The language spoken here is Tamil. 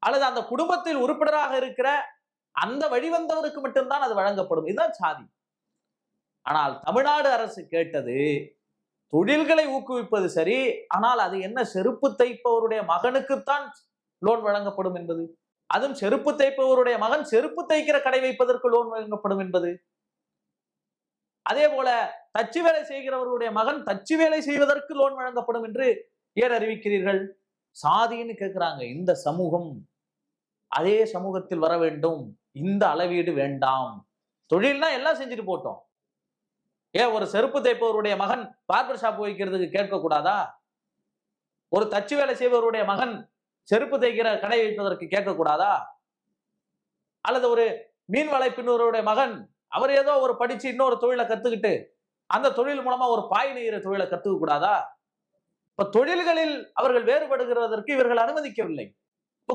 அல்லது அந்த குடும்பத்தில் உறுப்பினராக இருக்கிற அந்த வழிவந்தவருக்கு மட்டும்தான் அது வழங்கப்படும். இதுதான் சாதி. ஆனால் தமிழ்நாடு அரசு கேட்டது தொழில்களை ஊக்குவிப்பது சரி, ஆனால் அது என்ன செருப்பு தைப்பவருடைய மகனுக்குத்தான் லோன் வழங்கப்படும் என்பது. அதுவும் செருப்பு தைப்பவருடைய மகன் செருப்பு தைக்கிற கடை வைப்பதற்கு லோன் வழங்கப்படும் என்பது. அதே போல தச்சு வேலை செய்கிறவருடைய மகன் தச்சு வேலை செய்வதற்கு லோன் வழங்கப்படும் என்று ஏன் அறிவிக்கிறீர்கள்? சாதின்னு கேட்கிறாங்க. இந்த சமூகம் அதே சமூகத்தில் வர வேண்டும். இந்த அளவீடு வேண்டாம். தொழில்னா எல்லாம் செஞ்சுட்டு போட்டோம். ஏன் ஒரு செருப்பு தைப்பவருடைய மகன் பார்பர் ஷாப் வைக்கிறதுக்கு கேட்க கூடாதா? ஒரு தச்சு வேலை செய்பவருடைய மகன் செருப்பு தைக்கிற கடை வைப்பதற்கு கேட்க கூடாதா? அல்லது ஒரு மீன் வலைப்பின்னருடைய மகன் அவர் ஏதோ ஒரு படிச்சு இன்னொரு தொழிலை கத்துக்கிட்டு அந்த தொழில் மூலமா ஒரு பாய் நெய்கிற தொழிலை கத்துக்க கூடாதா? இப்ப தொழில்களில் அவர்கள் வேறுபடுகிறதற்கு இவர்கள் அனுமதிக்கவில்லை.